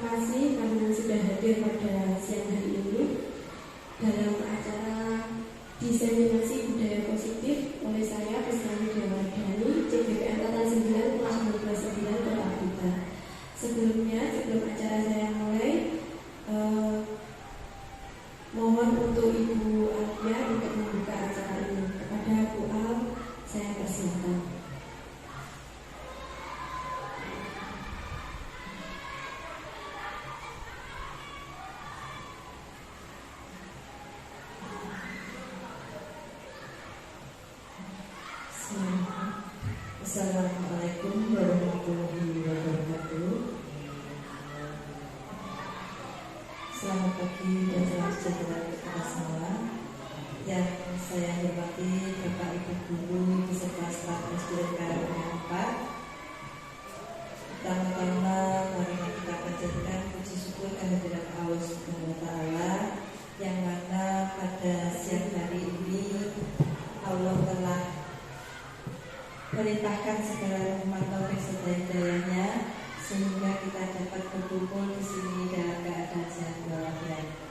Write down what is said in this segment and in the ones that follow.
kasih karena sudah hadir pada siang hari ini dalam acara diseminasi budaya positif oleh saya Bestari Dewardhani, CBPN Angkatan 9 kelas 12 Kota Blitar. Sebelum acara saya mulai, mohon untuk Ibu Alia untuk membuka acara ini. Kepada Bu Al, saya persilakan. Assalamualaikum warahmatullahi wabarakatuh. Selamat pagi dan salam sejahtera kepada semua. Yang saya hormati Bapak Ibu Guru beserta staf SDN 4. Pertama-tama mari kita panjatkan puji syukur kehadirat Allah Subhanahu wa taala yang mana pada siang hari ini Allah telah merintahkan segala rahmat taufik serta hidayahnya sehingga kita dapat berkumpul di sini dalam keadaan sehat walafiat.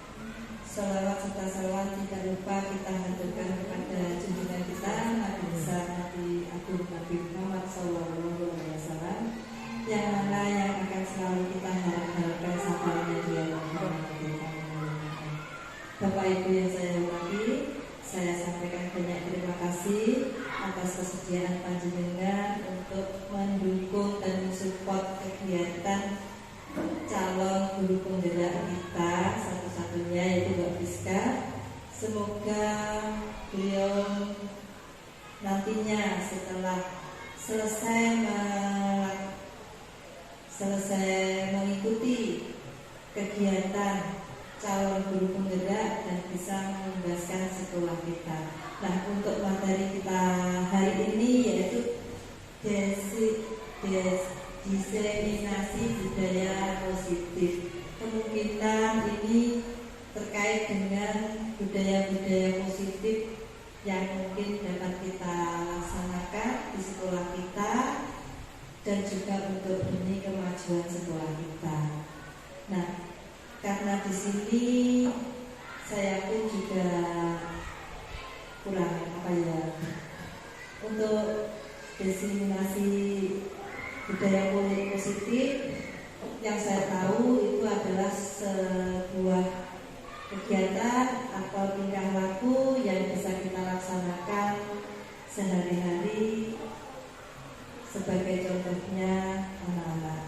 Salawat serta salawat tidak lupa kita haturkan kepada junjungan kita Nabi besar Nabi Agung Nabi Muhammad SAW yang mana yang akan selalu kita harapkan sabarnya dia Bapak Ibu yang saya hormati, saya sampaikan banyak terima kasih atas kesediaan panjenengan untuk mendukung dan mensupport kegiatan calon guru penggerak kita satu-satunya yaitu Mbak Friska. Semoga beliau nantinya setelah selesai mengikuti kegiatan calon guru penggerak dan bisa membebaskan sekolah kita. Nah, untuk materi kita hari ini yaitu diseminasi budaya positif. Kemungkinan ini terkait dengan budaya-budaya positif yang mungkin dapat kita laksanakan di sekolah kita dan juga untuk demi kemajuan sekolah kita. Nah, karena di sini saya pun juga kurang untuk diseminasi budaya positif yang saya tahu itu adalah sebuah kegiatan atau tingkah laku yang bisa kita laksanakan sehari-hari sebagai contohnya anak-anak.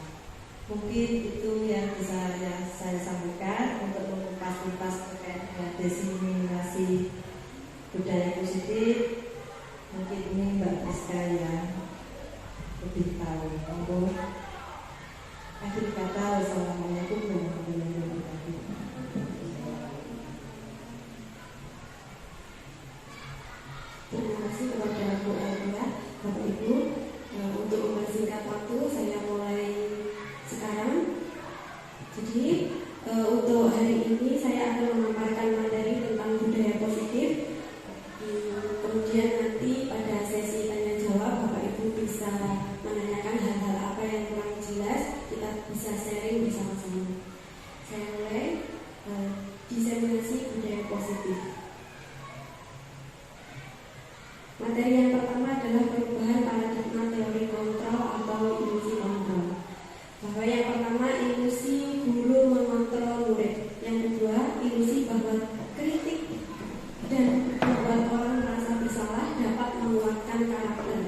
Mungkin itu yang bisa saya sampaikan untuk mengupas terkait dengan diseminasi budaya positif. Mungkin ini Mbak Friska yang lebih tahu. Untuk akhir kata, wassalamualaikum warahmatullahi wabarakatuh. Terima kasih kepada Bu Alia, Bapak Ibu. Untuk mempersingkat waktu, saya mulai sekarang. Jadi untuk hari ini saya akan memaparkan materi tentang budaya positif. Kemudian nanti pada sesi tanya jawab Bapak Ibu bisa menanyakan hal-hal apa yang kurang jelas, kita bisa sharing bersama-sama. Saya mulai diseminasi budaya positif. Materi yang pertama adalah perubahan paradigma teori kontrol atau ilusi kontrol. Bahwa yang pertama ilusi guru mengontrol murid, yang kedua ilusi bahwa kritik dan membuat orang merasa bersalah dapat menguatkan karakter.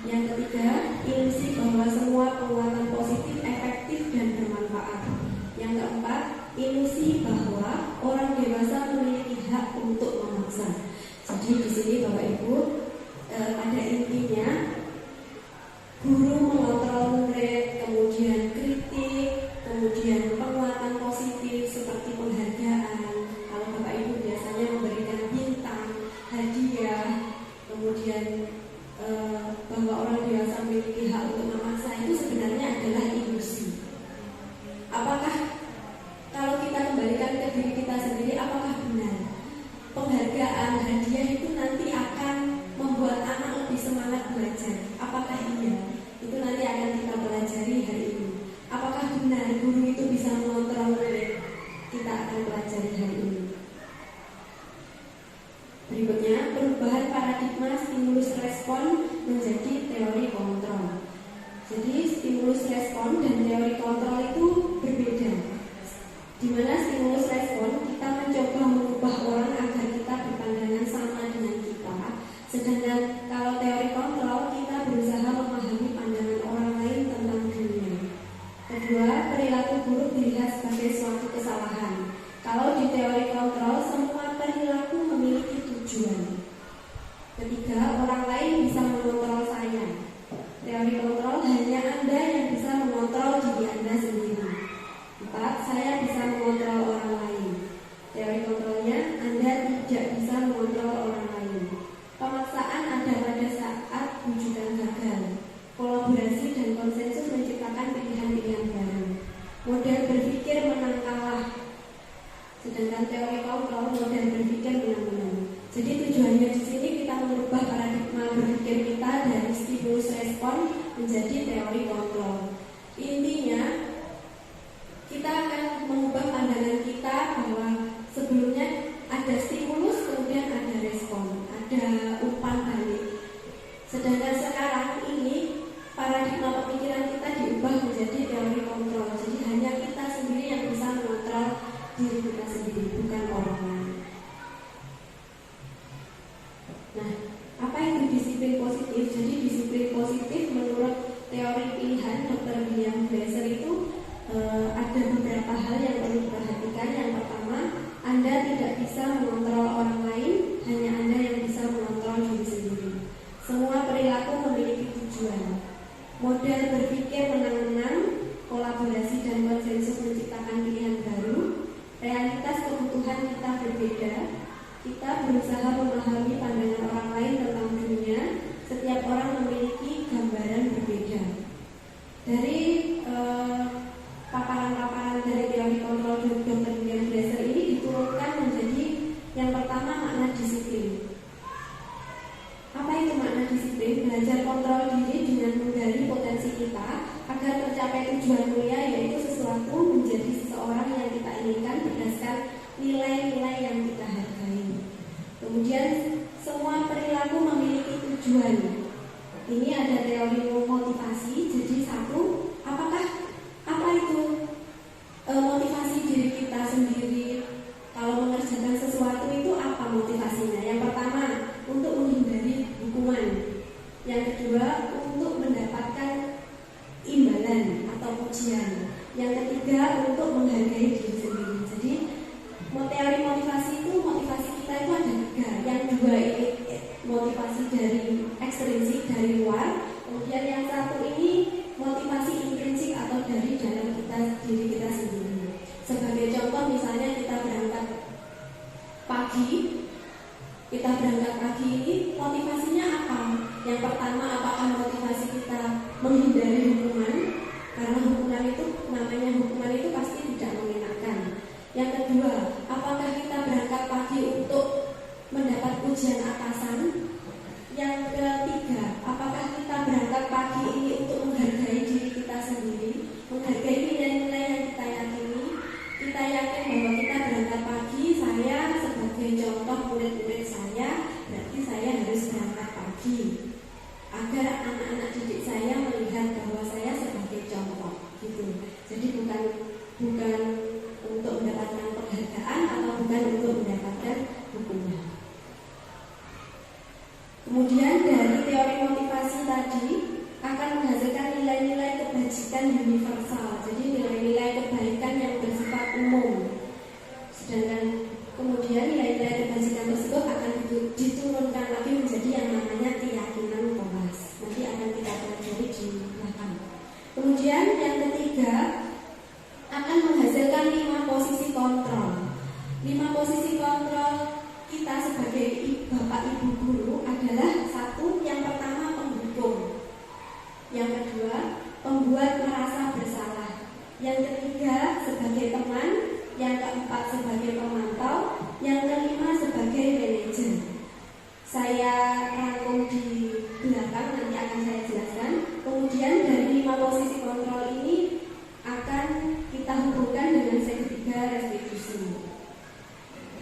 Yang ketiga, ilusi bahwa semua penguatan positif efektif dan bermanfaat. Yang keempat, ilusi bahwa orang dewasa memiliki hak untuk memaksa. Jadi di sini Bapak Ibu pada intinya guru mengontrol murid, kemudian kritik, kemudian penguatan positif seperti penghargaan. Kalau Bapak Ibu biasanya memberikan bintang, hadiah, kemudian bahwa orang dewasa memiliki hak untuk memaksa, itu sebenarnya adalah ilusi. Apakah kalau kita kembalikan ke diri kita sendiri, apakah benar penghargaan, hadiah itu nanti akan membuat anak lebih semangat belajar? Apakah iya? Itu nanti akan kita pelajari hari ini. Apakah benar guru itu bisa mengontrol saya bisa mengontrol orang lain. Teori kontrolnya, Anda tidak bisa mengontrol orang lain. Pemaksaan ada pada saat wujudan gagal. Kolaborasi dan konsensus menciptakan pilihan-pilihan baru. Model berpikir menang kalah. Sedangkan teori kontrol model berpikir menang-menang. Jadi tujuannya di sini kita mengubah paradigma berpikir kita dari stimulus respon menjadi teori kontrol. Intinya kita akan mengubah pandangan kita bahwa sebelumnya ada stimulus, kemudian ada respon, ada umpan balik. Sedangkan sekarang ini paradigma pemikiran kita diubah menjadi teori kontrol. Jadi hanya kita sendiri yang bisa mengontrol diri kita sendiri, bukan orang lain. Nah, apa itu disiplin positif? Jadi disiplin positif menurut teori pilihan Dr. William Glasser itu ada beberapa hal yang perlu diperhatikan. Yang pertama, Anda tidak bisa mengontrol orang lain, hanya Anda yang bisa mengontrol diri sendiri. Semua perilaku memiliki tujuan. Model berpikir menang-menang, kolaborasi dan konsensus menciptakan pilihan baru. Realitas kebutuhan kita berbeda. Kita berusaha memahami pandangan orang lain tentang dunia. Setiap orang memiliki gambaran berbeda. Dari paparan-paparan dari teori kontrol Dr. William Glasser ini diturunkan menjadi yang pertama makna disiplin. Apa itu makna disiplin? Belajar kontrol diri dengan menggali potensi kita agar tercapai tujuan mulia, yaitu sesuatu menjadi seseorang yang kita inginkan berdasarkan nilai-nilai yang kita hargai. Kemudian semua perilaku memiliki tujuan. Ini ada teori motivasi. Jadi satu, apa itu motivasi diri kita sendiri kalau mengerjakan sesuatu itu apa motivasinya? Yang pertama, untuk menghindari hukuman. Yang kedua, untuk mendapatkan imbalan atau pujian. Yang ketiga, untuk menghargai diri sendiri. Jadi teori motivasi kita itu ada tiga. Yang dua ini motivasi dari ekstrinsik, dari luar. Kemudian yang satu ini motivasi intrinsik atau dari dalam diri kita sendiri. Sebagai contoh, misalnya kita berangkat pagi ini motivasinya apa? Yang pertama, apakah motivasi kita menghindari hukuman? Karena hukuman itu pasti tidak mengenakan. Yang kedua, apakah kita berangkat pagi untuk mendapat pujian atasan? Yang ketiga, apakah kita berangkat pagi ini untuk menghargai diri kita sendiri, menghargai nilai-nilai yang kita yakini? Kita yakin bahwa kita berangkat pagi, saya sebagai contoh murid-murid saya, berarti saya harus berangkat pagi agar anak-anak didik saya melihat bahwa saya sebagai contoh, gitu. Jadi bukan untuk mendapatkan penghargaan atau bukan untuk mendapatkan hukuman. Kemudian dari teori motivasi tadi akan menghasilkan nilai-nilai kebajikan universal. Jadi nilai-nilai kebaikan yang bersifat umum. Sedangkan kemudian nilai-nilai kebajikan tersebut akan diturunkan lagi menjadi yang namanya keyakinan Thomas. Nanti akan kita pelajari di belakang. Kemudian yang ketiga akan menghasilkan 5 posisi kontrol. 5 posisi kontrol kita sebagai bapak ibu guru adalah satu, yang pertama penghukum. Yang kedua, pembuat merasa bersalah. Yang ketiga, sebagai teman. Yang keempat, sebagai pemantau. Yang kelima, sebagai manajer. Saya rangkum di belakang, nanti akan saya jelaskan. Kemudian dari 5 posisi kontrol ini akan kita hubungkan dengan segitiga restitusi.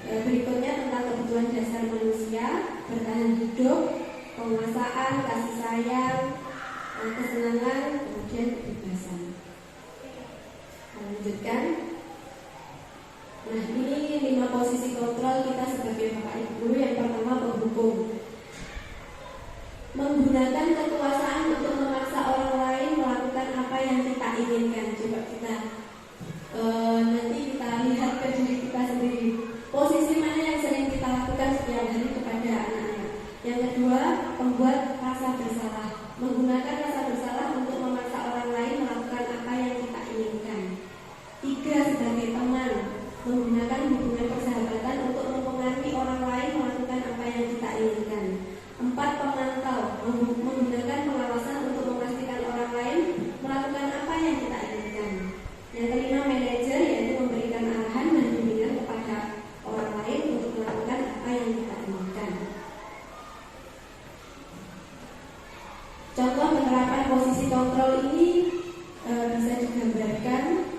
Berikutnya tentang kebutuhan dasar manusia, bertahan hidup, penguasaan, kasih sayang, kesenangan, kemudian kebebasan. Lanjutkan. Nah, ini 5 posisi kontrol kita sebagai bapak ibu guru. Yang pertama, penghukum. Menggunakan kekuasaan untuk memaksa orang lain melakukan apa yang kita inginkan. Coba kita nanti kita lihat ke diri kita sendiri. Posisi mana yang sering kita lakukan setiap hari kepada anak-anak? Yang kedua, membuat rasa bersalah. Menggunakan rasa bersalah untuk memaksa orang lain melakukan apa yang kita inginkan. 3, sebagai menggunakan hubungan persahabatan untuk mempengaruhi orang lain melakukan apa yang kita inginkan. 4. Pemantau, menggunakan pengawasan untuk memastikan orang lain melakukan apa yang kita inginkan. Yang kelima, manajer, yaitu memberikan arahan dan bimbingan kepada orang lain untuk melakukan apa yang kita inginkan. Contoh penerapan posisi kontrol ini bisa digambarkan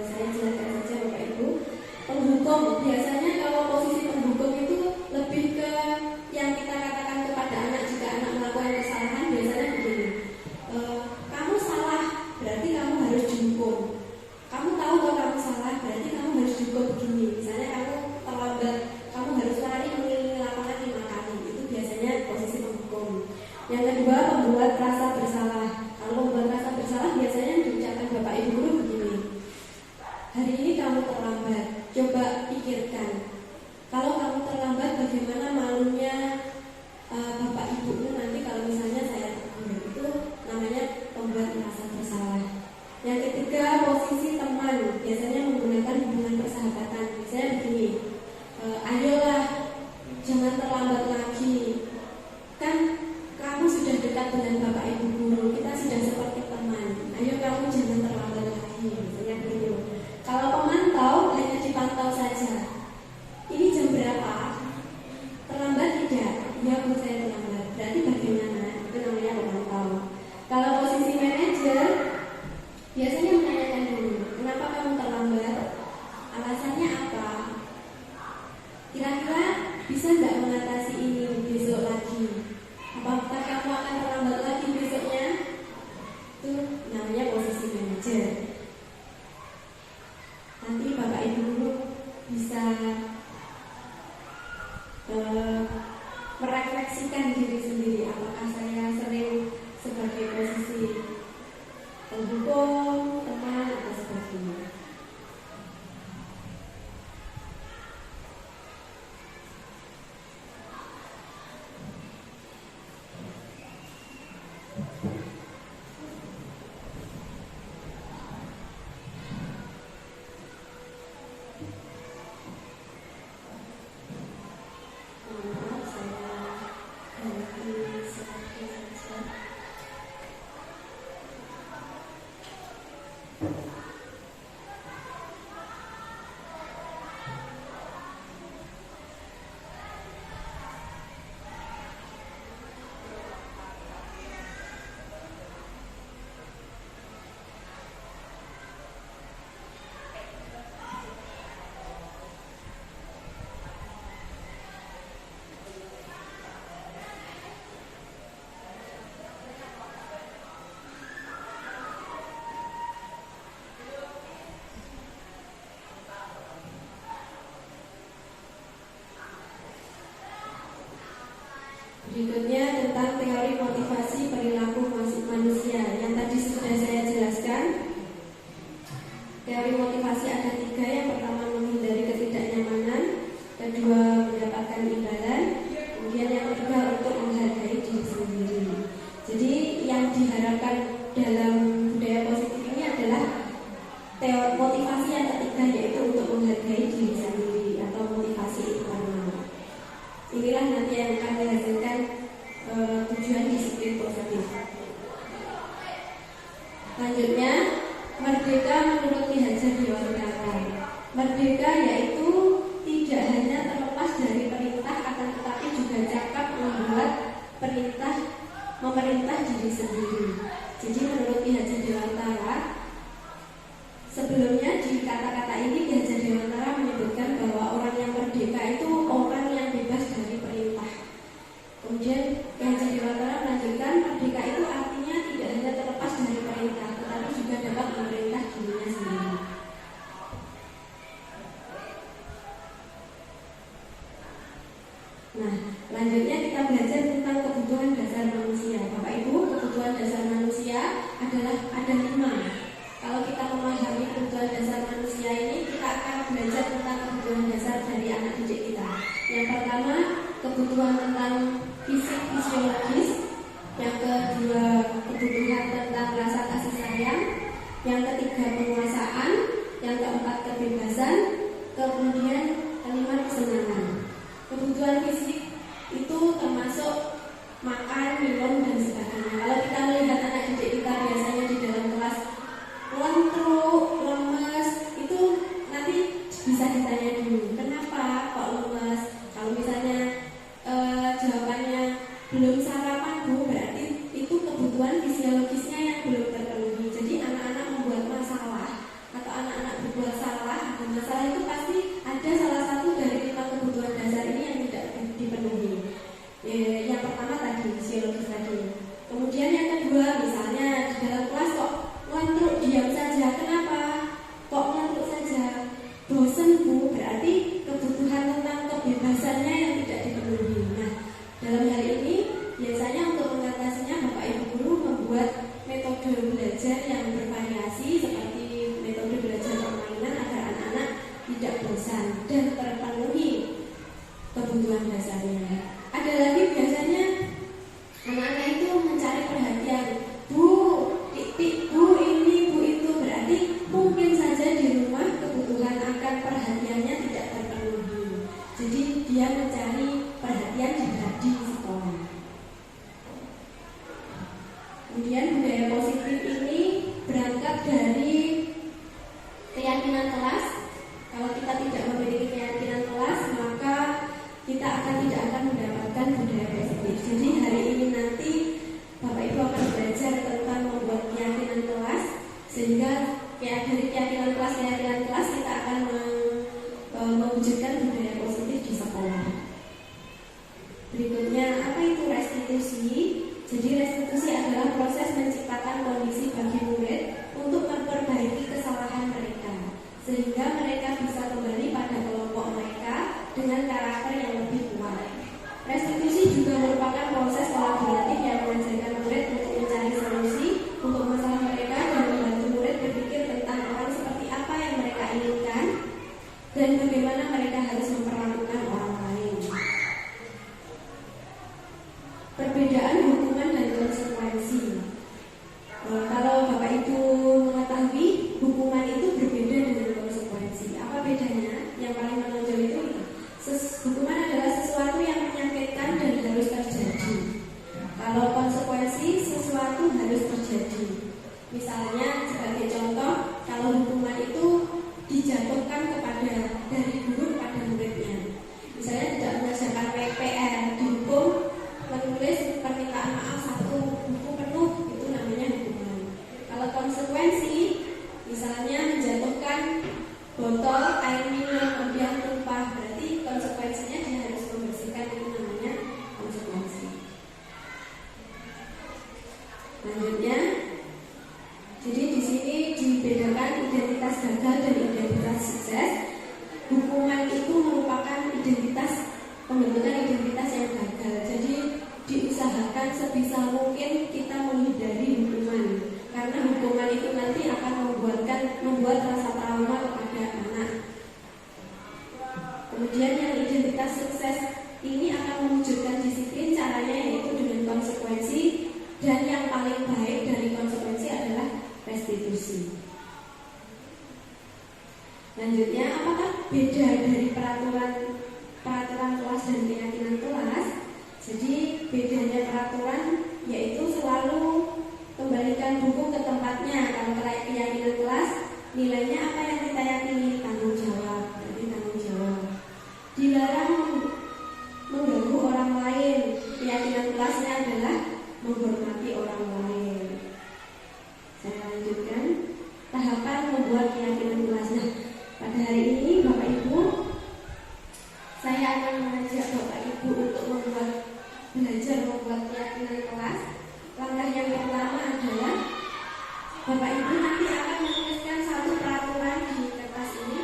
saya jelaskan saja Bapak Ibu. Penghukum, biasanya kalau posisi penghukum itu lebih ke yang kita katakan kepada anak jika anak melakukan kesalahan, biasanya begini. Kamu salah, berarti kamu harus dihukum. Kamu tahu kalau kamu salah, berarti kamu harus dihukum begini. Misalnya kamu terlambat, kamu harus lari mengelilingi lapangan 5 kali. Itu biasanya posisi penghukum. Yang kedua, pembuat rasa bersalah. Kalau pembuat rasa bersalah biasanya diucapkan Bapak Ibu guru begini. Hari ini kamu terlambat, coba pikirkan. Kalau kamu terlambat, bagaimana malunya Bapak Ibu nanti kalau misalnya saya tegur. Itu namanya pembuat merasa bersalah. Yang ketiga, posisi teman. Biasanya menggunakan hubungan persahabatan. Misalnya begini, ayolah, jangan terlambat lagi. Kan kamu sudah dekat dengan Bapak Ibu guru, kita sudah seperti teman. Ayo kamu jangan terlambat lagi. Misalnya begitu. Kalau pemantau, hanya dipantau saja. Ini jam berapa? Terlambat tidak? Ya, Bu, saya terlambat. Berarti bagaimana? Itu namanya pemantau. Kalau posisi manajer, biasanya menanyakan dulu, kenapa kamu terlambat? Alasannya apa? Kira-kira bisa nggak mengatasi ini besok lagi? Apakah kamu akan terlambat lagi besoknya? Itu namanya posisi manajer. Nanti Bapak Ibu bisa merefleksikan diri sendiri, apakah saya sering sebagai posisi penghukum, teman, atau sebagainya. Berikutnya tentang teori motivasi perilaku manusia yang tadi sudah saya jelaskan. Teori motivasi ada 3. Yang pertama, menghindari ketidaknyamanan. Kedua, mendapatkan imbalan. Kemudian yang ketiga, untuk menghargai diri sendiri. Jadi yang diharapkan dalam budaya positif ini adalah teori motivasi yang ketiga, yaitu untuk menghargai diri sendiri atau motivasi internal. Inilah nanti yang akan menghasilkan tujuan disiplin positif. Selanjutnya, merdeka menurut Ki Hajar Dewantara. Merdeka yaitu tidak hanya terlepas dari perintah, akan tetapi juga cakap membuat memerintah diri sendiri. Jadi menurut Ki Hajar Dewantara, sebelumnya di kata-kata ini Ki Hajar Dewantara menyebutkan bahwa orang yang merdeka itu orang yang bebas dari perintah. Kemudian Ki Hajar Dewantara melanjutkan, merdeka itu artinya tidak hanya terlepas dari perintah, tetapi juga dapat memerintah dirinya sendiri. Nah, selanjutnya kita belajar tentang kebutuhan dasar manusia. Bapak Ibu, kebutuhan dasar manusia adalah ada 5. Kalau kita memahami kebutuhan dasar manusia ini, kita akan belajar tentang kebutuhan dasar dari anak didik kita. Yang pertama pertama kebutuhan tentang fisik fisiologis, yang kedua kebutuhan tentang rasa kasih sayang, yang ketiga penguasaan, yang keempat kebebasan, kemudian kelima kesenangan. Kebutuhan fisik itu termasuk makan, minum, dan sebagainya. Kalau kita melihat anak didik kita biasanya di dalam kelas ngantuk, lemes, itu nanti bisa ditanya dulu, kenapa kok lemes? Kalau misalnya jawabannya belum sarapan Bu, berarti itu kebutuhan fisiologisnya yang belum terpenuhi. Jadi anak-anak membuat masalah atau anak-anak berbuat salah, ada masalah itu pasti ada salah satu dari 5 kebutuhan dasar ini yang tidak dipenuhi. Yang pertama tadi fisiologis tadi. Kemudian yang kedua, misalnya di dalam kelas kok ngantuk diam saja, kenapa? Kok ngantuk saja? Bosan Bu, berarti kebutuhan tentang kebebasannya yang tidak dipenuhi. Nah, dalam hal ini biasanya untuk mengatasinya Bapak Ibu guru membuat metode belajar yang bervariasi seperti metode belajar permainan agar anak-anak tidak bosan dan terpenuhi kebutuhan dasarnya. Ada lagi biasanya anak-anak itu mencari perhatian, Bu, titik, Bu ini, Bu itu, berarti mungkin saja di rumah kebutuhan akan perhatiannya tidak terpenuhi. Jadi dia mencari perhatian di sekolah. Kemudian budaya positif ini berangkat dari keyakinan kelas. Kalau kita tidak memiliki keyakinan kelas, maka kita tidak akan mendapatkan budaya positif. Jadi hari ini nanti Bapak Ibu akan belajar tentang membuat keyakinan kelas, sehingga dari keyakinan kelas kita akan mewujudkan budaya positif di sekolah. Berikutnya, apa itu restitusi? Jadi restitusi adalah proses menciptakan kondisi bagi murid untuk memperbaiki kesalahan mereka, sehingga mereka bisa kembali pada kelompok mereka dengan karakter yang lebih kuat. Restitusi juga merupakan proses kolaboratif yang mengajarkan murid untuk mencari solusi untuk masalah mereka dan membantu murid berpikir tentang orang seperti apa yang mereka inginkan dan bagaimana mereka harus memperlakukan orang lain. Perbedaan hukuman dan konsekuensi. Kalau Bapak Ibu mengetahui, hukuman itu berbeda dengan konsekuensi. Apa bedanya? Yang paling menonjol itu hukuman adalah sesuatu yang menyakitkan dan harus terjadi. Kalau konsekuensi, sesuatu harus terjadi. Misalnya sebagai contoh, kalau hukuman itu dijatuhkan dari guru kepada muridnya. Misalnya tidak mengerjakan PR, dihukum menulis permintaan maaf 1 buku penuh, itu namanya hukuman. Kalau konsekuensi, misalnya menjatuhkan botol air minum kemudian tumpah, berarti konsekuensinya dia harus membersihkan, itu namanya konsekuensi. Lanjutnya, jadi di sini dibedakan identitas gagal dan identitas sukses. Hukuman itu merupakan pembentukan identitas yang gagal. Jadi diusahakan sebisa mungkin kita menghindari hukuman, karena hukuman itu nanti akan membuat rasa trauma kepada anak. Kemudian yang identitas sukses ini akan mewujudkan disiplin, caranya yaitu dengan konsekuensi, dan yang paling baik dari konsekuensi adalah restitusi. Lanjutnya, apakah beda dari peraturan kelas dan keyakinan kelas? Jadi bedanya peraturan yaitu selalu kembalikan buku ke tempatnya. Kalau keyakinan kelas, nilainya apa yang kita yakini, tanggung jawab, berarti tanggung jawab. Dilarang mengganggu orang lain. Keyakinan kelasnya adalah menghormati orang lain. Saya lanjutkan tahapan membuat keyakinan kelas. Nah, pada hari ini Bapak Ibu, saya akan mengajak Bapak Ibu untuk belajar membuat keyakinan kelas. Langkah yang pertama adalah Bapak Ibu nanti akan menuliskan satu peraturan di kertas ini,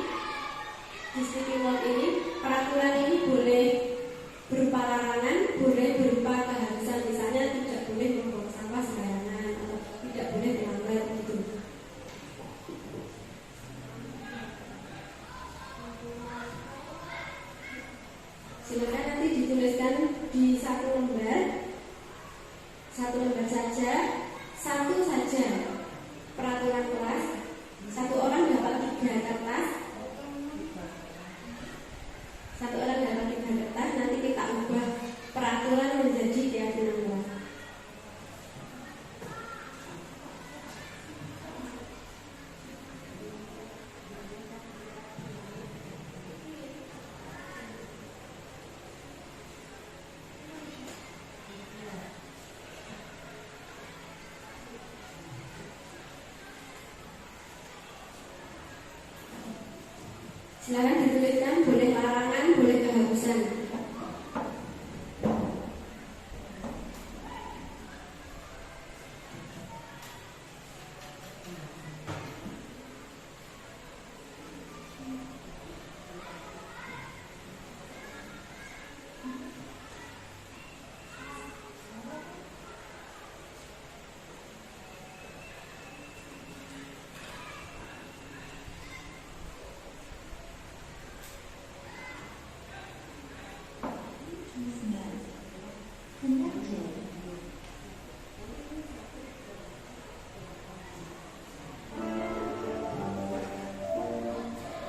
di sticky note ini. Peraturan ini boleh berupa larangan, boleh berupa keharusan. Misalnya tidak boleh membuang sampah sembarangan atau tidak boleh melanggar begitu. Silakan nanti dituliskan di satu lembar saja, satu saja peraturan kelas. Satu orang dapat 3 kertas. Nanti kita ubah peraturan menjadi keyakinan kelas. Silakan dituliskan, boleh larangan, boleh keharusan.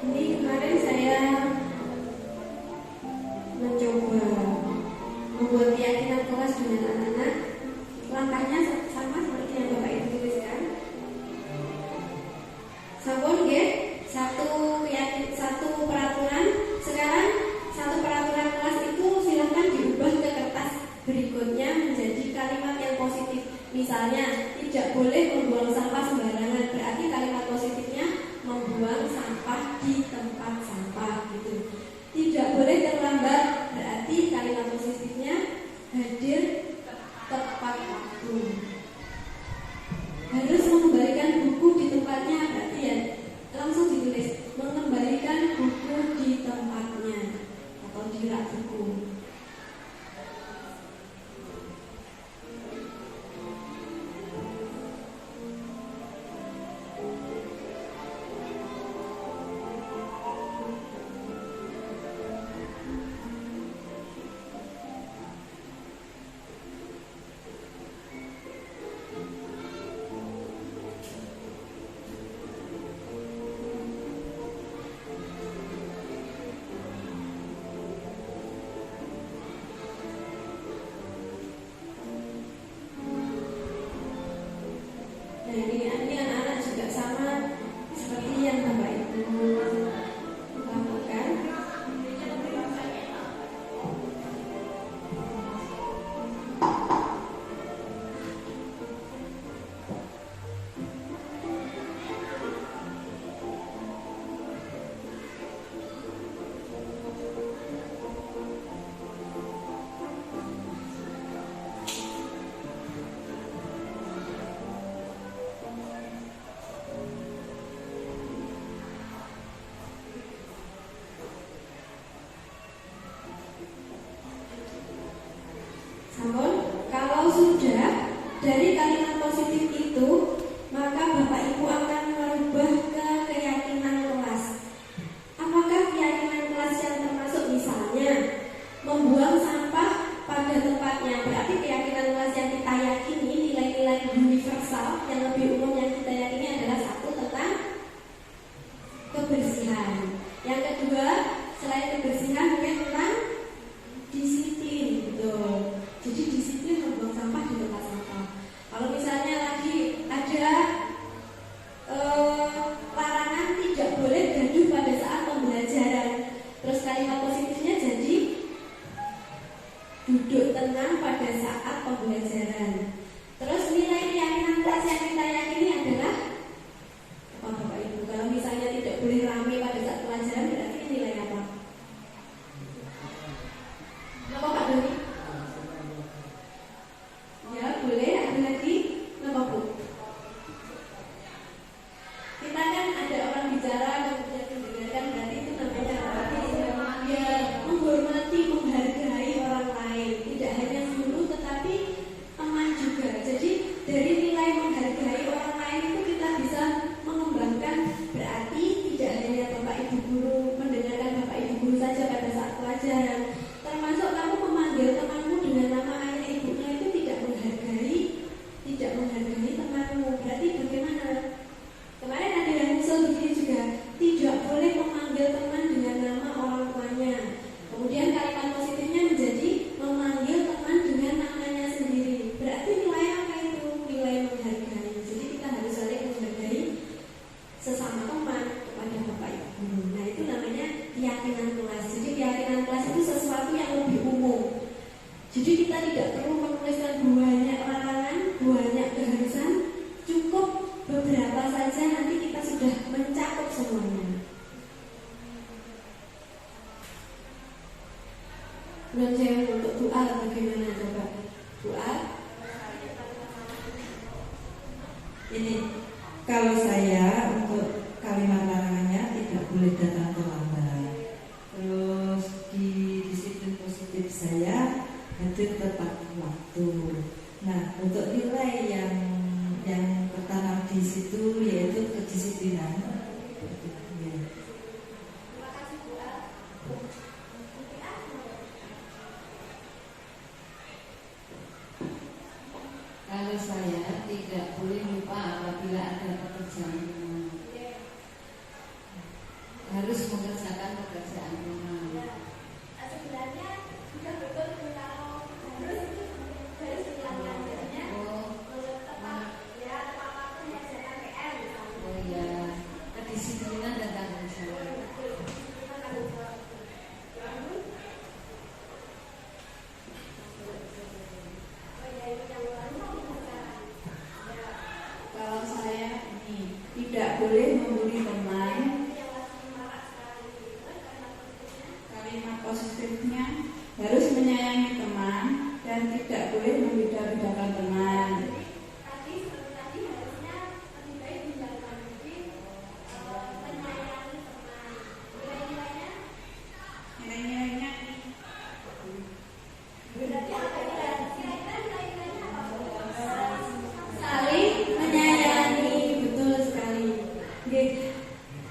Ini kemarin saya mencoba membuat keyakinan kelas dengan anak-anak. Langkahnya sama seperti yang Bapak Ibu tuliskan. Sampun nggih, satu peraturan. Sekarang satu peraturan kelas itu silakan diubah ke kertas berikutnya menjadi kalimat yang positif. Misalnya, tidak boleh membuang sampah sembarangan. Berarti kalimat positifnya membuang sampah di tempat sampah gitu. Tidak boleh terlambat. Berarti kalimat positifnya hadir tepat waktu. Harus mengembalikan buku di tempatnya. Berarti ya langsung ditulis mengembalikan buku di tempatnya atau di rak buku. Nah, ini anak-anak juga sama seperti yang Bapak Ibu lakukan. Namun, kalau sudah dari kalimat positif itu, maka Bapak Ibu akan merubah ke keyakinan kelas. Apakah keyakinan kelas yang termasuk misalnya membuang sampah pada tempatnya? Berarti keyakinan kelas yang kita yakini, nilai-nilai universal yang lebih umum yang kita yakini adalah satu tentang kebersihan. Yang kedua, selain kebersihan mungkin tentang disiplin, betul. Jadi disiplin membuang sampah di tempat sampah. Kalau misalnya lagi ada larangan tidak boleh gaduh pada saat pembelajaran, terus kalimat positifnya jadi duduk tenang pada saat pembelajaran. Terus nilai keyakinan kelas yang kita yakini adalah apa Bapak Ibu? Kalau misalnya tidak boleh ramai pada saat pelajaran, berarti nilai apa? Apa Pak Doni? Ya boleh, ada lagi apa Bu? Kita kan ada orang bicara kemudian mendengarkan, berarti itu namanya apa? Ya menghormati, menghargai orang lain. Tidak hanya guru tetapi teman juga. Jadi kita tidak perlu menuliskan banyak larangan, banyak keharusan, cukup beberapa saja nanti kita sudah mencakup semuanya. Dan saya untuk doa bagaimana coba? Doa Ini kalau saya untuk kalimat larangannya tidak boleh datang terlambat. Terus di disiplin positif saya hadir tepat waktu. Nah, untuk nilai yang tertanam di situ yaitu kedisiplinan. Ya. Kalau saya tidak boleh lupa apabila ada pekerjaan rumah, harus mengerjakan pekerjaan rumah. sebenarnya sudah betul kalau harus dilakukan tepat ya tepat waktu mengerjakan PR misalnya. Oh ya, kedisiplinan dan tanggung jawab. Kalau saya ini tidak boleh membuli teman, kalimat positifnya harus menyayangi teman dan tidak boleh membeda-bedakan teman. Nilai-nilainya saling menyayangi, betul sekali. Oke.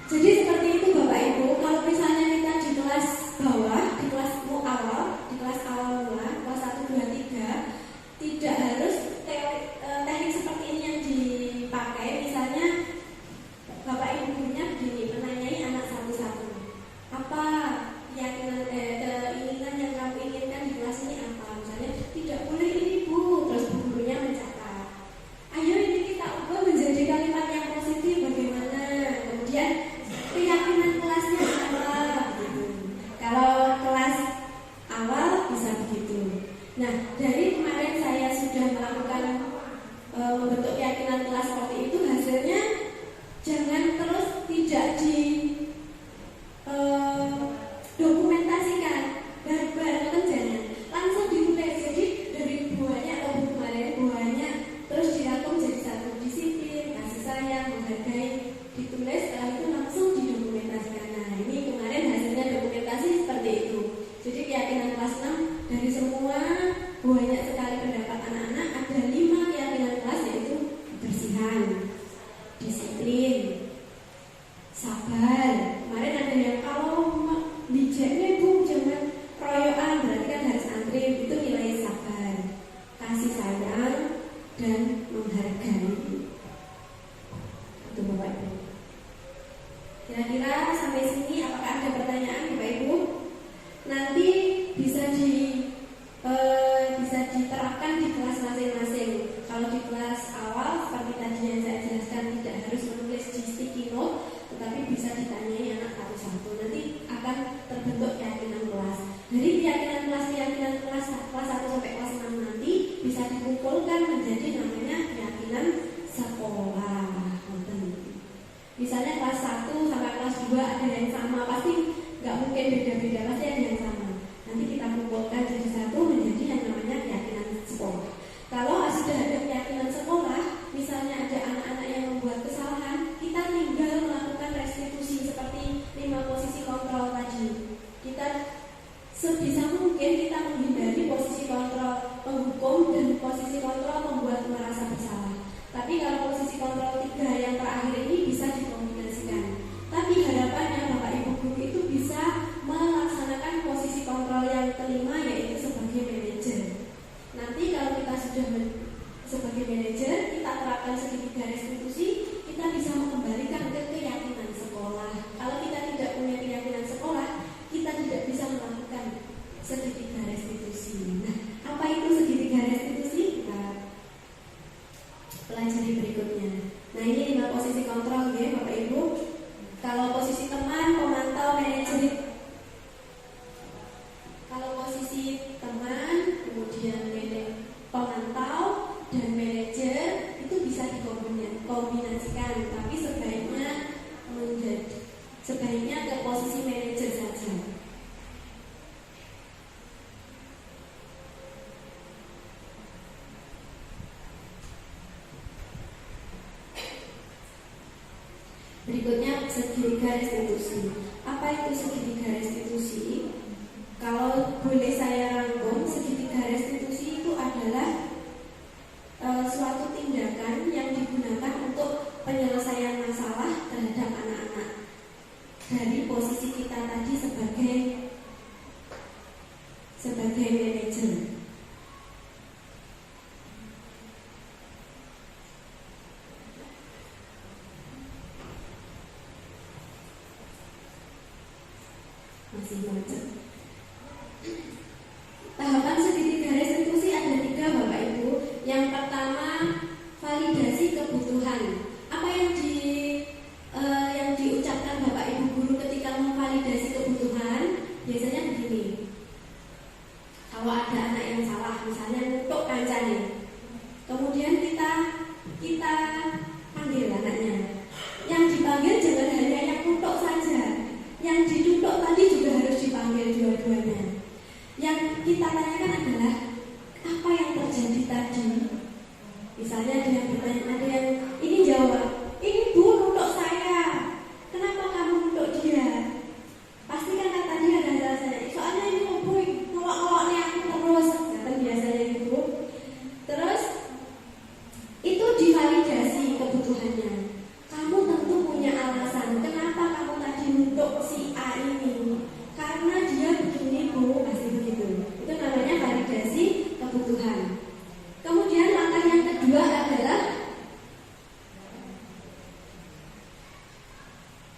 Jadi seperti itu Bapak Ibu. Kalau misalnya kita di kelas bawah, di kelas awal, di kelas awal mula, kelas 1, 2, 3, tidak harus teknik seperti ini yang dipakai. Misalnya Bapak Ibu gurunya begini, menanyai anak satu-satu. Apa keyakinan keinginan yang kamu inginkan di kelas ini apa? Misalnya tidak boleh ini Bu, terus bu gurunya mencatat. Ayo ini kita ubah menjadi kalimat yang positif bagaimana? Kemudian keyakinan kelasnya apa? Gitu. Kalau kelas awal bisa begitu. Nah, dari kemarin saya sudah melakukan membentuk keyakinan kelas seperti itu, hasilnya jangan terus tidak di dokumentasikan bareng-bareng kan jangan langsung ditulis. Jadi dari buahnya atau buku kemarin buahnya terus dirangkum jadi satu disiplin, kasih sayang, menghargai, ditulis, setelah itu langsung didokumentasikan. Nah ini kemarin hasilnya dokumentasi seperti itu. Jadi keyakinan kelas 6 dari semua banyak sekali pendapat anak-anak ada 5 keyakinan kelas, yaitu kebersihan, disiplin, sabar. Kemarin ada yang kalau bijaknya Bu jangan royoan, berarti kan harus antri, itu nilai sabar, kasih sayang dan menghargai. Itu Bapak Ibu. Kira-kira sampai sini apakah ada pertanyaan Bapak Ibu? Nanti bisa diterapkan di kelas masing-masing. Kalau di kelas awal seperti tadi yang saya jelaskan tidak harus menulis di sticky note, tetapi bisa ditanyai anak satu-satu. Nanti akan terbentuk keyakinan kelas. Dari keyakinan kelas 1 sampai kelas 6 nanti bisa dikumpulkan menjadi namanya keyakinan sekolah. Misalnya kelas 1 sampai kelas 2 ada yang sama, pasti nggak mungkin beda-beda, pasti ada yang sama. Nanti kita kumpulkan jadi satu menjadi yang namanya keyakinan sekolah. Kalau sudah ada keyakinan sekolah, misalnya ada anak-anak yang membuat kesalahan, kita tinggal melakukan restitusi seperti 5 posisi kontrol tadi. Kita sebisa mungkin kita menghindari posisi kontrol menghukum dan posisi kontrol membuat merasa bersalah. Tapi kalau posisi kontrol 3 yang terakhir ini bisa dikombinasikan. Tapi harapannya Bapak Ibu guru itu bisa melaksanakan posisi kontrol yang kelima, yaitu sebagai manajer. Nanti kalau kita sudah sebagai manajer, kita terapkan segitiga restitusi, kita bisa mengembalikan ke keyakinan sekolah. Kalau kita tidak punya keyakinan sekolah, kita tidak bisa melakukan segitiga restitusi. Nah, apa itu segitiga restitusi? Kita pelajari berikutnya. Nah, ini 5 posisi kontrol ya Bapak Ibu. Kalau posisi teman, pemantau, manajer. Kalau posisi teman, kemudian segitiga restitusi. Apa itu segitiga restitusi? Kalau boleh saya rangkum, segitiga restitusi itu adalah suatu tindakan yang digunakan untuk penyelesaian masalah terhadap anak-anak dari posisi kita tadi sebagai manajer. Masih macet. Tahapan segitiga restitusi ada 3, Bapak Ibu. Yang pertama, validasi kebutuhan. Apa yang diucapkan Bapak Ibu guru ketika memvalidasi kebutuhan? Biasanya begini. Kalau ada anak yang salah, misalnya nutuk kancane, kemudian kita panggil anaknya. Yang dipanggil jangan hanya yang nutuk saja, yang ditutuk tadi juga harus dipanggil dua-duanya. Yang kita tanyakan adalah apa yang terjadi tadi. Misalnya dia bertanya, ada yang ini jawab, ini Bu nutuk saya, kenapa kamu nutuk dia? Pasti kan tadi ada alasannya. Soalnya ini Bu nolak-nolaknya aku terus, kan biasanya gitu. Terus itu divalidasi kebutuhannya. Kamu tentu punya alasan kenapa kamu tadi nutuk si A ini. Karena dia begini Bu, pasti begitu. Itu namanya validasi kebutuhan. Kemudian langkah yang kedua adalah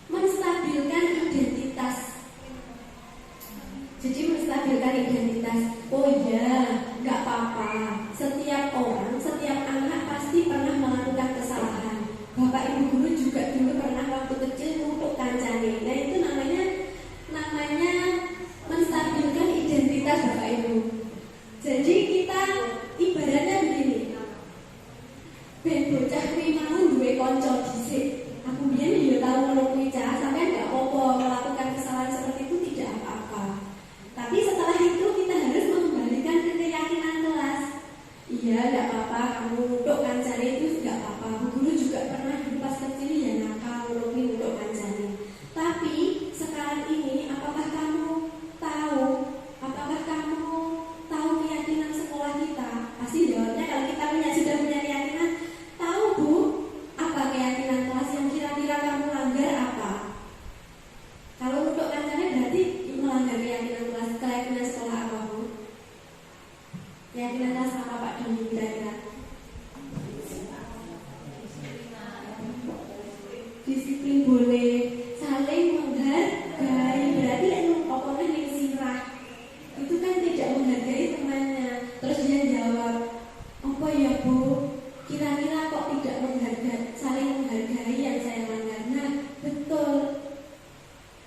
menstabilkan identitas. Jadi menstabilkan identitas. Oh iya, nggak apa-apa. Setiap orang, setiap anak pasti pernah melakukan kesalahan. Bapak Ibu guru juga dulu pernah waktu kecil nutuk kancane. Nah itu namanya menstabilkan identitas Bapak Ibu. Jadi kita ibaratnya begini. Ben bocah kuwi mau duwe kanca dhisik. Aku biyen ya tau ngono kuwi cah, sampeyan enggak apa-apa melakukan kesalahan seperti itu, tidak apa-apa. Tapi setelah itu kita harus mengembalikan ke keyakinan kelas. Iya, enggak apa-apa kamu nutuk kancane itu enggak apa-apa. Bu guru juga pernah dulu pas kecil ya nakal ngono kuwi nutuk kancane. Tapi sekarang ini apakah kamu tahu keyakinan sekolah kita? Pasti jawabnya kalau kita sudah punya keyakinan, tahu Bu, apa keyakinan kelas yang kira-kira kamu langgar apa? Kalau untuk kancane berarti melanggar keyakinan kelas, keyakinan sekolah apa Bu? Keyakinan kelas apa Pak Doni kira-kira? Disiplin boleh, saling menghargai, berarti pokoknya yang sirah itu kan tidak menghargai temannya. Terus dia jawab, apa ya Bu, kira-kira kok tidak menghargai, saling menghargai yang saya langgar. Nah betul,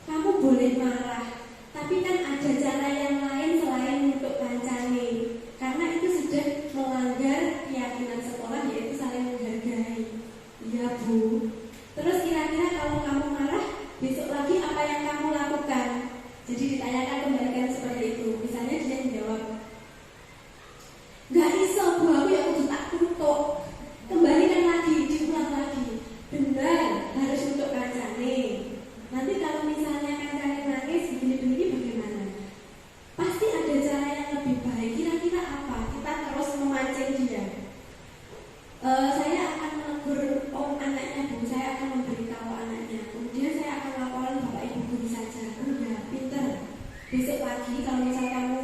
kamu boleh marah, tapi kan ada cara yang lain selain untuk kancane, karena itu sudah melanggar keyakinan sekolah, yaitu saling menghargai. Iya Bu. Terus kira-kira kalau kamu marah, besok lagi apa yang kamu lakukan? Jadi ditanyakan kembalikan seperti itu. Misalnya dia menjawab, nggak iso Bu, aku ya udah tak tutup. Kembalikan lagi, diulang lagi. Benar, harus untuk kancane. Nanti kalau misalnya kancane nangis begini-begini bagaimana? Pasti ada cara yang lebih baik. Kira-kira apa? Kita terus memancing dia. Saya akan menegur anaknya Bu, saya akan memberitahu anaknya. Kemudian saya akan laporan Bapak Ibu guru saja. Udah, pinter. Besok pagi kalau misal kamu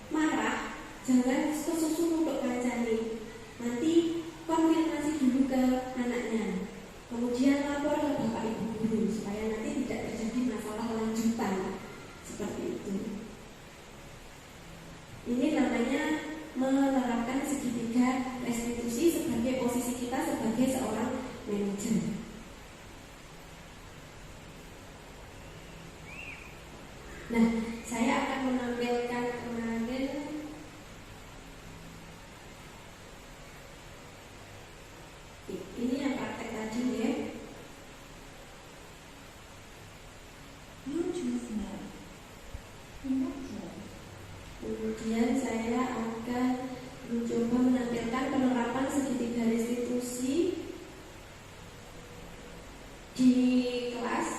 marah, jangan kesusu untuk kancane. Nanti konfirmasi dulu ke anaknya. Kemudian lapor ke Bapak Ibu guru supaya nanti tidak terjadi masalah lanjutan seperti itu. Ini namanya menerapkan segitiga restitusi sebagai posisi kita sebagai seorang manajer. Nah, saya akan menampilkan kemarin ini yang praktek tadi ya. Kemudian saya akan mencoba menampilkan penerapan segitiga restitusi di kelas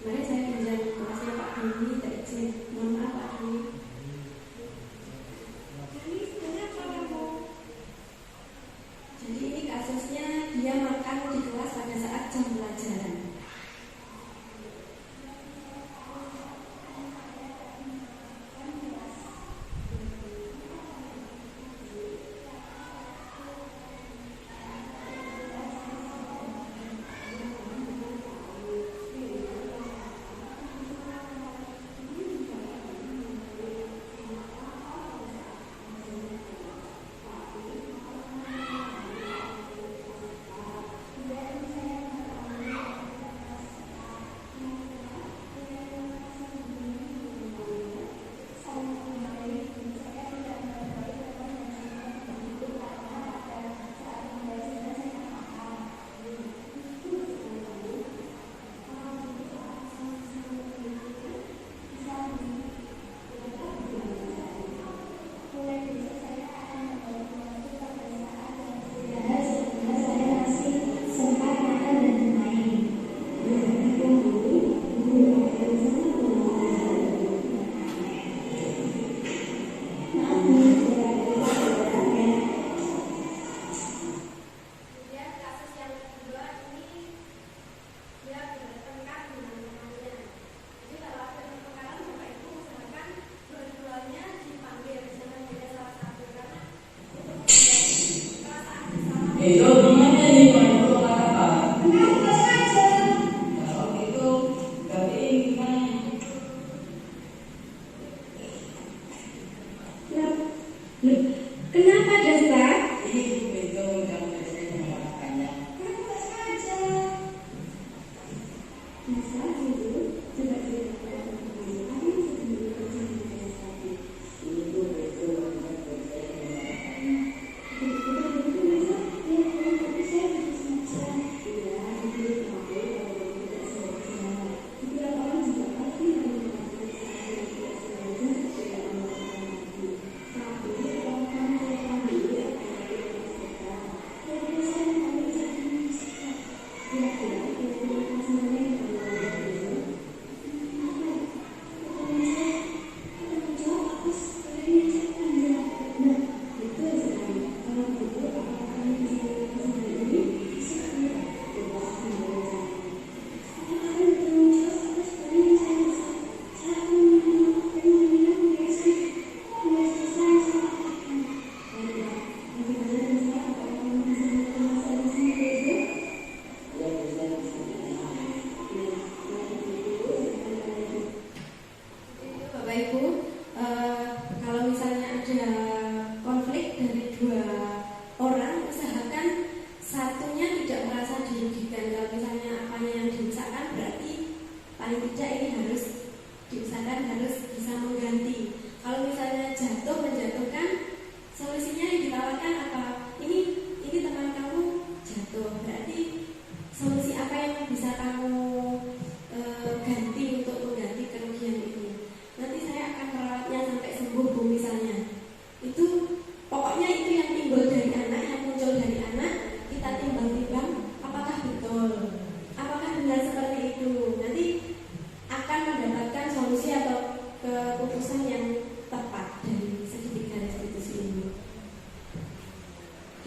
Mari saya pinjam kelasnya Pak Doni, tak izin. Mohon maaf Pak Doni. Jadi ini kasusnya dia makan di kelas pada saat jam pelajaran. Kenapa Desta?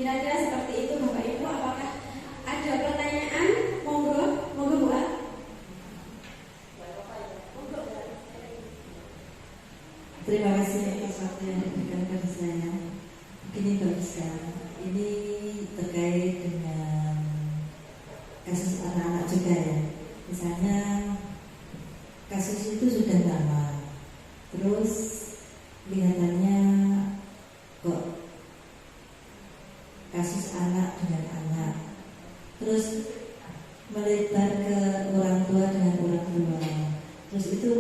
Kira-kira seperti itu Bapak Ibu. Apakah ada pertanyaan? Monggo Bu. Terima kasih atas waktu yang diberikan kepada saya. Begini Bapak sekalian, ini terkait dengan kasus anak-anak juga ya. Misalnya kasus itu sudah lama, terus kelihatannya kok kasus anak dengan anak, terus melebar ke orang tua dengan orang tua. Terus itu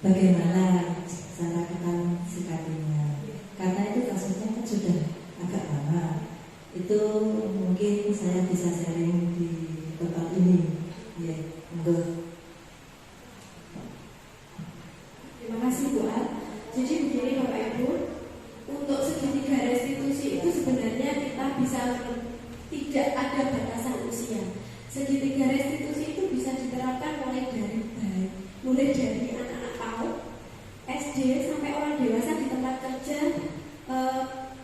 bagaimana cara kita sikapinya? Karena itu kasusnya kan sudah agak lama. Itu mungkin saya bisa sharing di tempat ini. Ya, monggo. Terima kasih Bu Al. Jadi begini Bapak Ibu, untuk segitiga restitusi itu sebenarnya kita bisa tidak ada batasan usia. Segitiga restitusi itu bisa diterapkan mulai dari bayi mulai dari anak-anak PAUD, SD sampai orang dewasa di tempat kerja,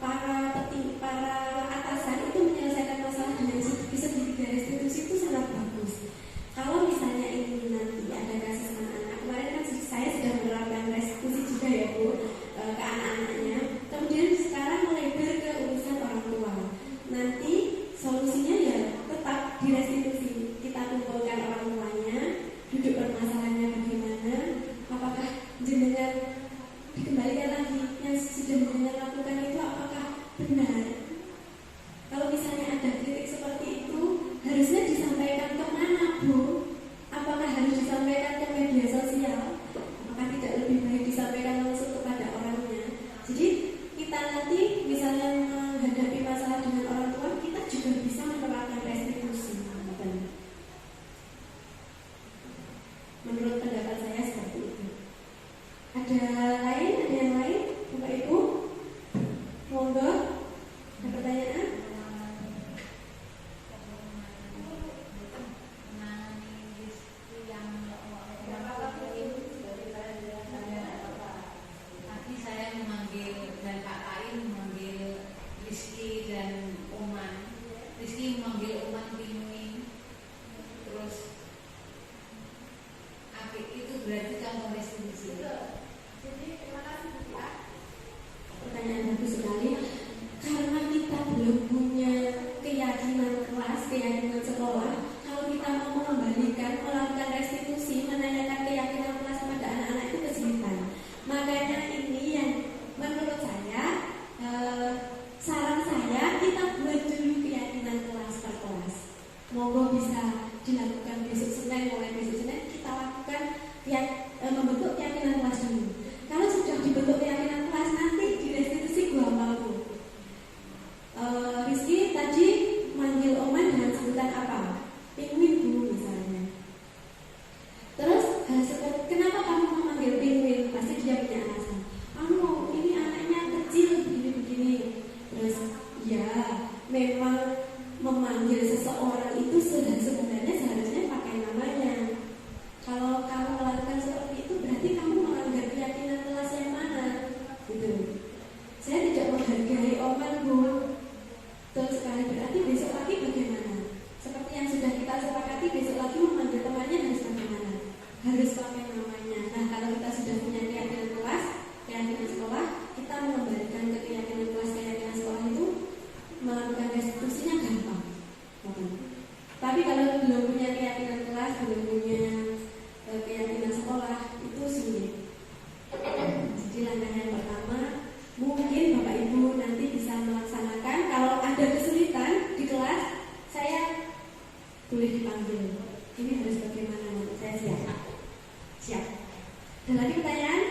para atasan itu menyelesaikan masalah dengan segitiga restitusi itu sangat bagus. Kalau misalnya ini nanti ada kasus anak-anak, kemarin kan saya sudah menerapkan restitusi juga ya Bu, ke anak-anaknya. Kemudian sekarang melebar ke urusan orang tua. Nanti solusinya ya tetap di restitusi. Kita kumpulkan orang tuanya, duduk permasalahannya bagaimana, apakah jenengan dikembalikan lagi yang sudah jenengan lakukan itu apakah benar. Kalau misalnya ada kritik seperti itu, harusnya disampaikan kemana Bu? Apakah harus disampaikan ke media sosial? Apakah tidak lebih baik disampaikan langsung kepada orangnya? Jadi kita nanti misalnya menghadapi masalah dengan orang tua, kita juga bisa menerapkan restitusi. Menurut pendapat saya seperti itu. Ada yang lain? Bapak Ibu? Monggo. Ada pertanyaan? Tadi saya memanggil dan Pak Kain memanggil Rizky dan Oman. Rizky memanggil Oman Pinguin. Terus Apik itu berarti contoh restitusi. Jadi terima kasih Bu ya. Pertanyaan bagus sekali. Karena kita belum punya keyakinan kelas, keyakinan sekolah, kalau kita mau mengembalikan, melakukan restitusi, menanyakan keyakinan kelas pada anak-anak itu kesulitan. Makanya ini yang menurut saya, saran saya kita buat dulu keyakinan kelas per kelas. Monggo bisa dilakukan besok Senin, mulai besok Senin kita lakukan membentuk keyakinan kelas dulu. Kalau sudah dibentuk keyakinan kelas, nanti di restitusi gua mampu. Rizky tadi manggil Oman dengan sebutan apa? Penguin Bu misalnya. Terus kenapa kamu memanggil penguin? Pasti dia punya alasan. Kamu ini anaknya kecil begini-begini. Terus ya memang memanggil seseorang itu sebenarnya seharusnya pakai namanya. Kalau kamu melakukan seperti itu berarti kamu melanggar keyakinan kelas yang mana? Gitu. Saya tidak menghargai Oman Bu. Terus sekali berarti besok lagi bagaimana? Seperti yang sudah kita sepakati, besok lagi memanggil temannya harus bagaimana? Harus pakai namanya. Nah kalau kita sudah punya keyakinan kelas, keyakinan sekolah, kita mengembalikan ke keyakinan kelas, keyakinan sekolah itu melakukan restitusinya gampang. Tapi kalau belum punya keyakinan kelas, belum punya keyakinan sekolah, itu sulit. Jadi langkah yang pertama, mungkin Bapak Ibu nanti bisa melaksanakan. Kalau ada kesulitan di kelas, saya boleh dipanggil. Ini harus bagaimana? Saya siap. Siap. Ada lagi pertanyaan?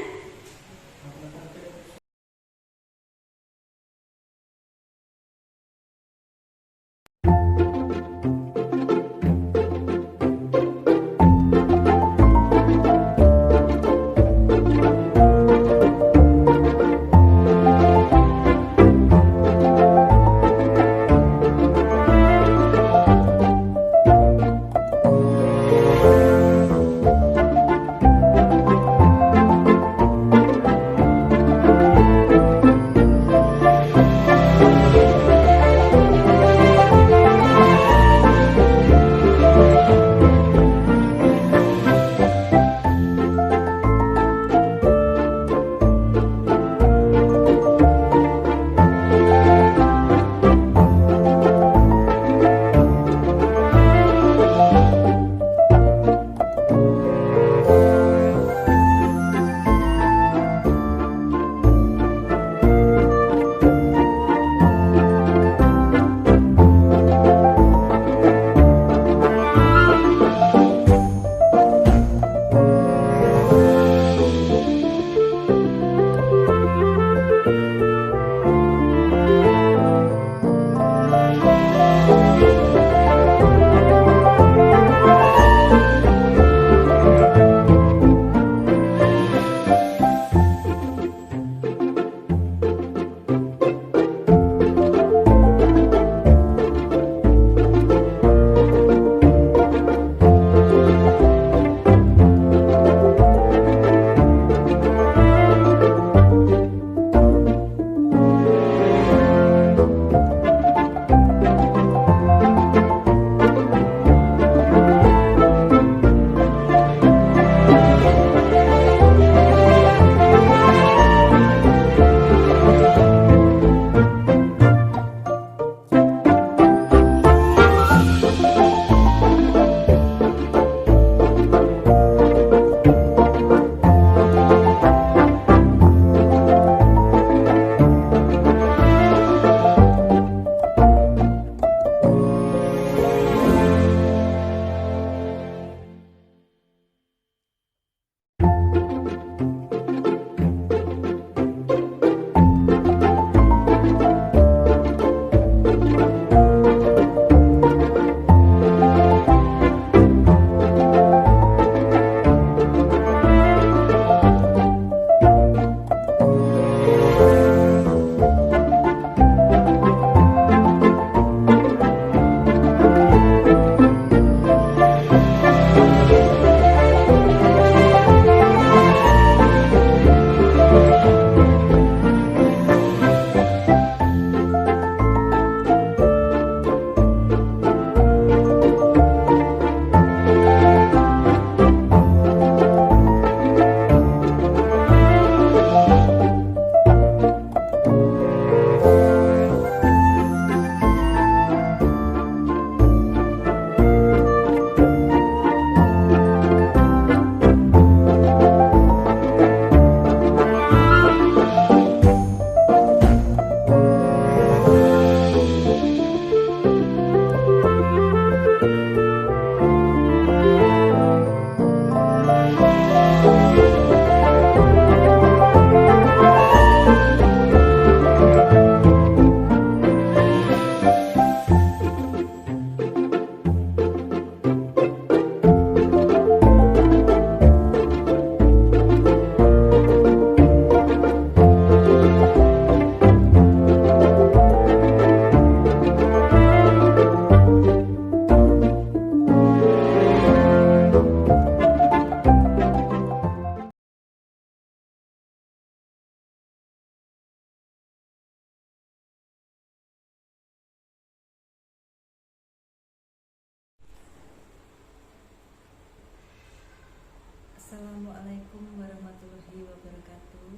Assalamualaikum warahmatullahi wabarakatuh.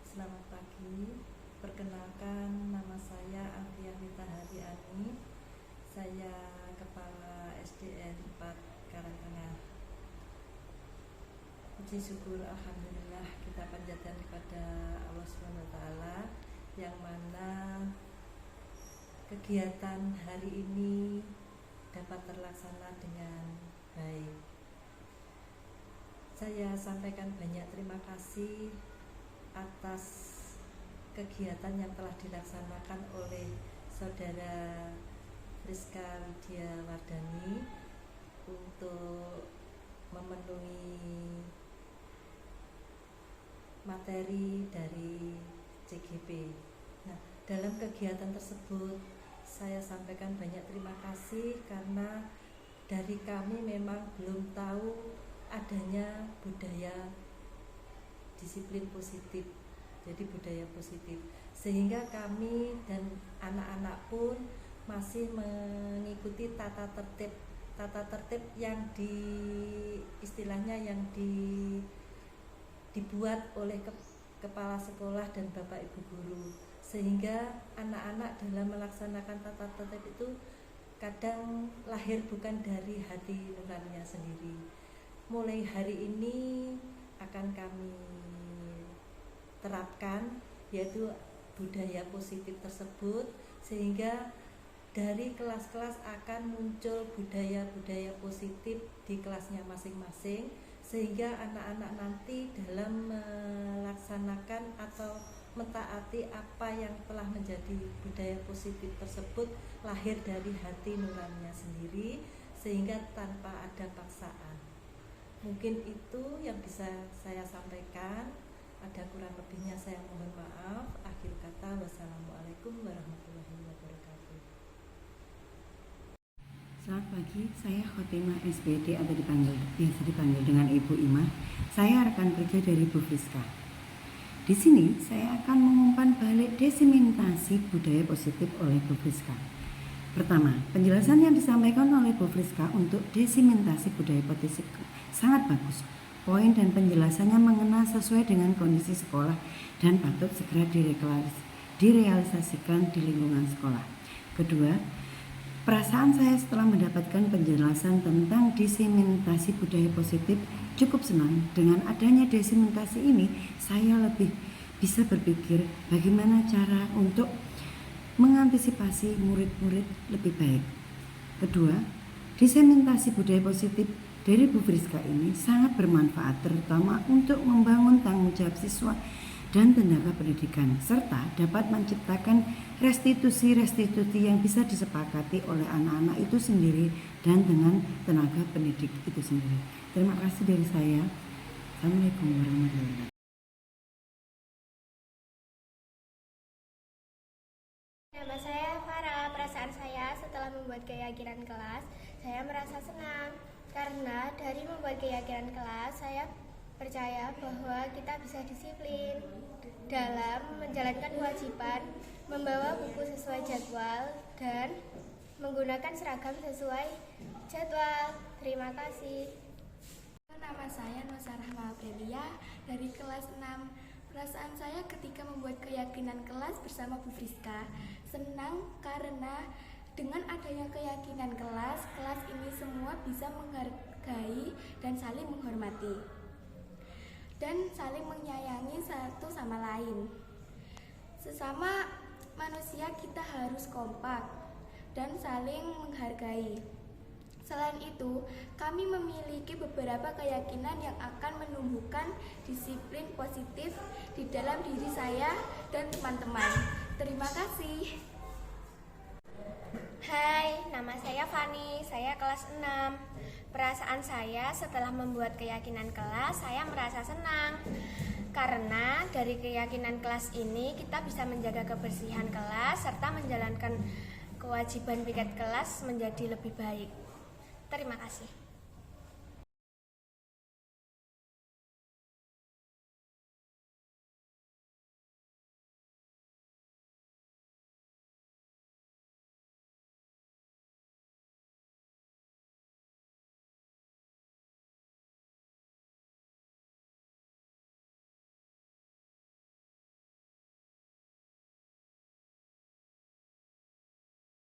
Selamat pagi. Perkenalkan, nama saya Alfianita Hariani. Saya Kepala SDN 4 Karangtengah. Puji syukur alhamdulillah kita panjatkan kepada Allah SWT yang mana kegiatan hari ini dapat terlaksana dengan baik. Saya sampaikan banyak terima kasih atas kegiatan yang telah dilaksanakan oleh Saudara Friska Widya Wardani untuk memenuhi materi dari CGP. Nah, dalam kegiatan tersebut saya sampaikan banyak terima kasih karena dari kami memang belum tahu adanya budaya disiplin positif, jadi budaya positif, sehingga kami dan anak-anak pun masih mengikuti tata tertib yang istilahnya yang dibuat oleh kepala sekolah dan bapak ibu guru, sehingga anak-anak dalam melaksanakan tata tertib itu kadang lahir bukan dari hati nuraninya sendiri. Mulai hari ini akan kami terapkan, yaitu budaya positif tersebut, sehingga dari kelas-kelas akan muncul budaya-budaya positif di kelasnya masing-masing, sehingga anak-anak nanti dalam melaksanakan atau mentaati apa yang telah menjadi budaya positif tersebut lahir dari hati nuraninya sendiri, sehingga tanpa ada paksaan. Mungkin itu yang bisa saya sampaikan. Ada kurang lebihnya saya mohon maaf. Akhir kata, wassalamualaikum warahmatullahi wabarakatuh. Selamat pagi, saya Khotimah SPD atau biasa dipanggil dengan Ibu Imah. Saya rekan kerja dari Bu Friska. Di sini saya akan mengumpan balik desimentasi budaya positif oleh Bu Friska. Pertama, penjelasan yang disampaikan oleh Bu Friska untuk desimentasi budaya positif sangat bagus. Poin dan penjelasannya mengena sesuai dengan kondisi sekolah dan patut segera direalisasikan di lingkungan sekolah. Kedua, perasaan saya setelah mendapatkan penjelasan tentang desimentasi budaya positif cukup senang. Dengan adanya desimentasi ini, saya lebih bisa berpikir bagaimana cara untuk mengantisipasi murid-murid lebih baik. Kedua, desimentasi budaya positif dari Bu Friska ini sangat bermanfaat, terutama untuk membangun tanggung jawab siswa dan tenaga pendidikan, serta dapat menciptakan restitusi yang bisa disepakati oleh anak-anak itu sendiri dan dengan tenaga pendidik itu sendiri. Terima kasih dari saya. Assalamualaikum warahmatullahi wabarakatuh. Nama saya Farah. Perasaan saya setelah membuat keyakinan kelas, saya merasa senang karena dari membuat keyakinan kelas, saya percaya bahwa kita bisa disiplin dalam menjalankan kewajiban, membawa buku sesuai jadwal, dan menggunakan seragam sesuai jadwal. Terima kasih. Nama saya Nusa Rahma Aprilia dari kelas 6. Perasaan saya ketika membuat keyakinan kelas bersama Bu Friska senang karena dengan adanya keyakinan kelas ini semua bisa menghargai dan saling menghormati dan saling menyayangi satu sama lain. Sesama manusia kita harus kompak dan saling menghargai. Selain itu, kami memiliki beberapa keyakinan yang akan menumbuhkan disiplin positif di dalam diri saya dan teman-teman. Terima kasih. Hai, nama saya Fani, saya kelas 6. Perasaan saya setelah membuat keyakinan kelas, saya merasa senang. Karena dari keyakinan kelas ini kita bisa menjaga kebersihan kelas serta menjalankan kewajiban piket kelas menjadi lebih baik. Terima kasih.